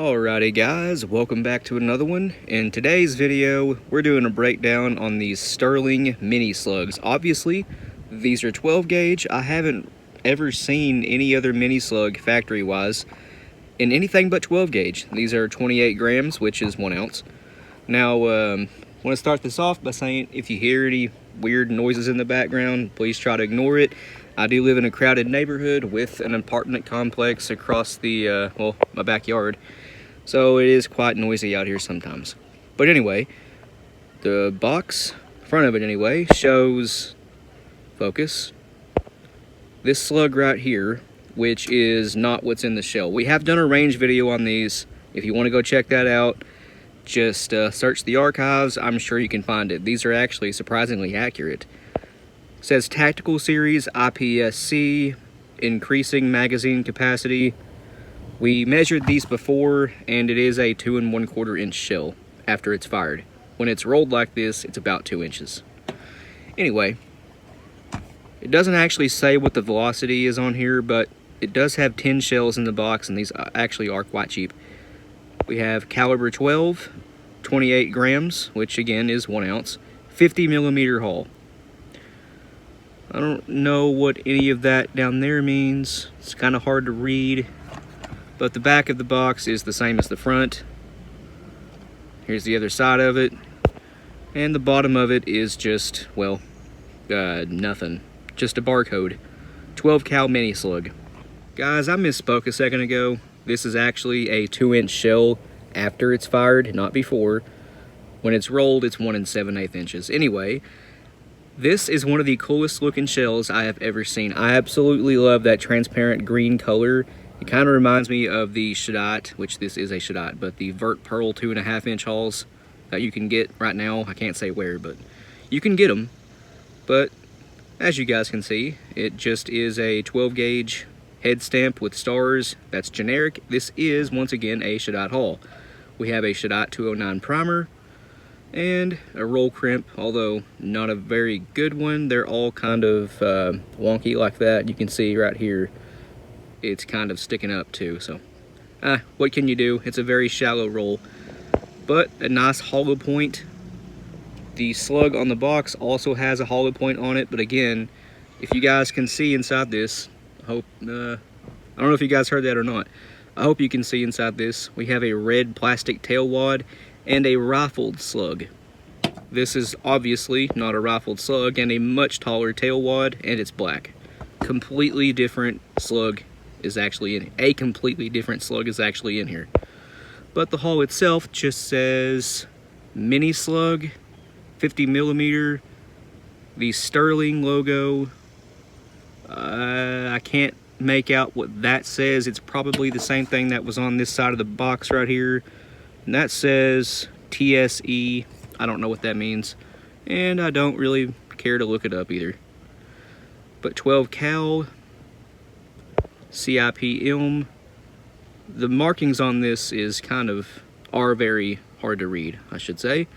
Alrighty guys, welcome back to another one. In today's video, we're doing a breakdown on these Sterling mini slugs. Obviously, these are 12 gauge. I haven't ever seen any other mini slug factory-wise in anything but 12 gauge. These are 28 grams, which is 1 ounce. Now, I want to start this off by saying if you hear any weird noises in the background, please try to ignore it. I do live in a crowded neighborhood with an apartment complex across the, my backyard. So it is quite noisy out here sometimes. But anyway, the box, front of it anyway, shows, focus, this slug right here, which is not what's in the shell. We have done a range video on these. If you want to go check that out, just search the archives. I'm sure you can find it. These are actually surprisingly accurate. It says Tactical Series, IPSC, increasing magazine capacity. We measured these before, and it is a 2 1/4 inch shell after it's fired. When it's rolled like this, it's about 2 inches. Anyway, it doesn't actually say what the velocity is on here, but it does have 10 shells in the box, and these actually are quite cheap. We have caliber 12, 28 grams, which again is 1 ounce, 50 millimeter hull. I don't know what any of that down there means. It's kind of hard to read. But the back of the box is the same as the front. Here's the other side of it. And the bottom of it is just, well, nothing. Just a barcode. 12 cal mini slug. Guys, I misspoke a second ago. This is actually a 2-inch shell after it's fired, not before. When it's rolled, it's 1 7/8 inches. Anyway, this is one of the coolest looking shells I have ever seen. I absolutely love that transparent green color. It kind of reminds me of the Shadite, which this is a Shadite, but the Vert Pearl 2.5 inch hulls that you can get right now. I can't say where, but you can get them. But as you guys can see, it just is a 12 gauge head stamp with stars. That's generic. This is, once again, a Shadite hull. We have a Shadite 209 primer and a roll crimp, although not a very good one. They're all kind of wonky like that. You can see right here. It's kind of sticking up too, so what can you do? It's a very shallow roll, but a nice hollow point. The slug on the box also has a hollow point on it, but again, if you guys can see inside this, I hope I don't know if you guys heard that or not. I hope you can see inside this. We have a red plastic tail wad and a rifled slug. This is obviously not a rifled slug, and a much taller tail wad, and it's black. Completely different slug is actually in a completely different slug is actually in here. But the hull itself just says mini slug, 50 millimeter, the Sterling logo. I can't make out what that says. It's probably the same thing that was on this side of the box right here, and that says TSE. I don't know what that means, and I don't really care to look it up either. But 12 cal, CIP-M. The markings on this are very hard to read, I should say.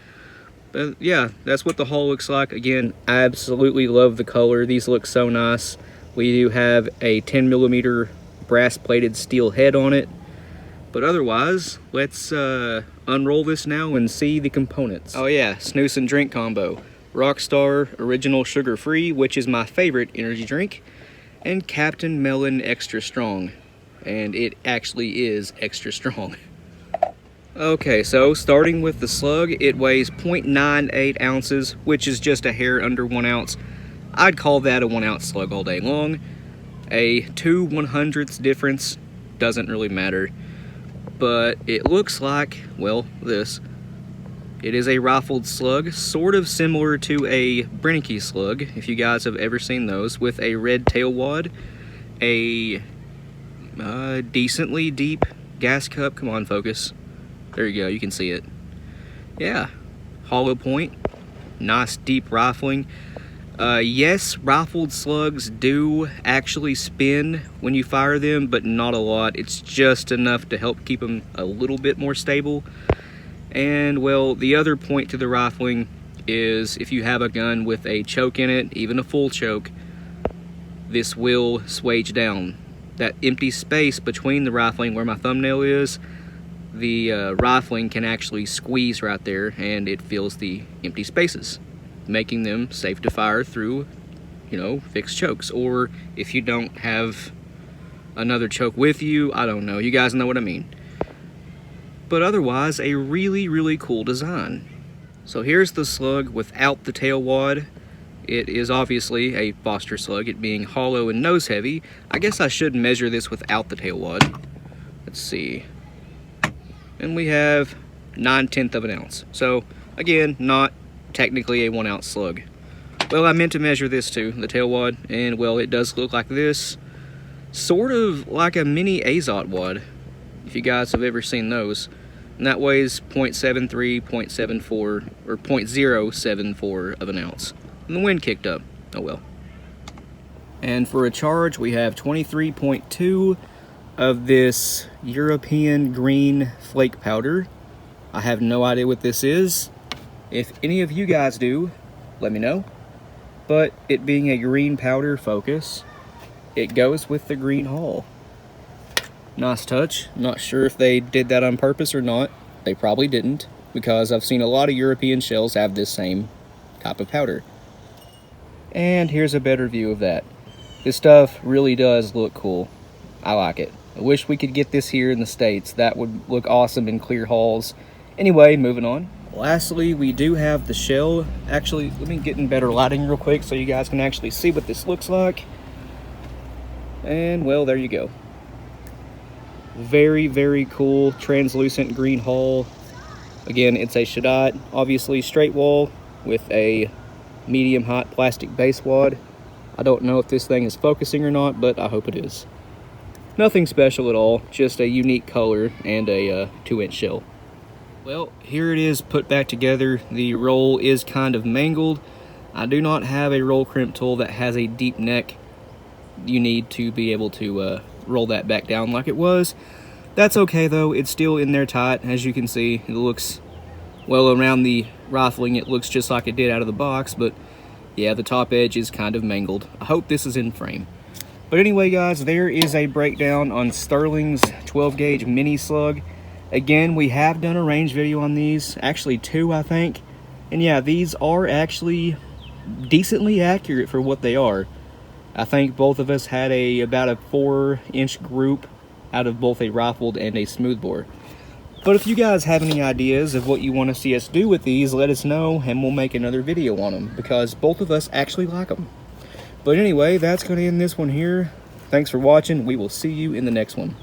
But yeah, that's what the hull looks like. Again, I absolutely love the color. These look so nice. We do have a 10 millimeter brass plated steel head on it. But otherwise, let's unroll this now and see the components. Oh yeah, snooze and drink combo. Rockstar Original Sugar Free, which is my favorite energy drink, and Captain Melon Extra Strong, and it actually is extra strong. Okay, so starting with the slug, it weighs 0.98 ounces, which is just a hair under 1 ounce. I'd call that a 1 ounce slug all day long. A 2 1/100ths difference doesn't really matter, but it looks like, well, this. It is a rifled slug, sort of similar to a Brennicky slug, if you guys have ever seen those, with a red tail wad, a decently deep gas cup. Come on, focus. There you go, you can see it. Yeah, hollow point, nice deep rifling. Yes, rifled slugs do actually spin when you fire them, but not a lot. It's just enough to help keep them a little bit more stable. And well, the other point to the rifling is if you have a gun with a choke in it, even a full choke, this will swage down. That empty space between the rifling where my thumbnail is, the rifling can actually squeeze right there, and it fills the empty spaces, making them safe to fire through, you know, fixed chokes. Or if you don't have another choke with you, I don't know, you guys know what I mean. But otherwise, a really, really cool design. So here's the slug without the tail wad. It is obviously a Foster slug, it being hollow and nose heavy. I guess I should measure this without the tail wad. Let's see. And we have 9/10 of an ounce. So again, not technically a 1 ounce slug. Well, I meant to measure this too, the tail wad, and well, it does look like this. Sort of like a mini Azot wad, if you guys have ever seen those. And that weighs 0.73, 0.74, or 0.074 of an ounce. And the wind kicked up, oh well. And for a charge, we have 23.2 of this European green flake powder. I have no idea what this is. If any of you guys do, let me know. But it being a green powder focus, it goes with the green hull. Nice touch. Not sure if they did that on purpose or not. They probably didn't, because I've seen a lot of European shells have this same type of powder. And here's a better view of that. This stuff really does look cool. I like it. I wish we could get this here in the States. That would look awesome in clear hulls. Anyway, moving on. Lastly, we do have the shell. Actually, let me get in better lighting real quick so you guys can actually see what this looks like. And well, there you go. Very, very cool translucent green hull. Again, it's a Shadot, obviously straight wall with a medium height plastic base wad. I don't know if this thing is focusing or not, but I hope it is. Nothing special at all, just a unique color and a 2-inch shell. Well, here it is put back together. The roll is kind of mangled. I do not have a roll crimp tool that has a deep neck. You need to be able to roll that back down like it was. That's okay though, it's still in there tight. As you can see, it looks, well, around the rifling it looks just like it did out of the box, but yeah, the top edge is kind of mangled. I hope this is in frame. But anyway guys, there is a breakdown on Sterling's 12 gauge mini slug. Again, we have done a range video on these, actually 2 I think. And yeah, these are actually decently accurate for what they are. I think both of us had about a 4-inch group out of both a rifled and a smoothbore. But if you guys have any ideas of what you want to see us do with these, let us know and we'll make another video on them, because both of us actually like them. But anyway, that's going to end this one here. Thanks for watching. We will see you in the next one.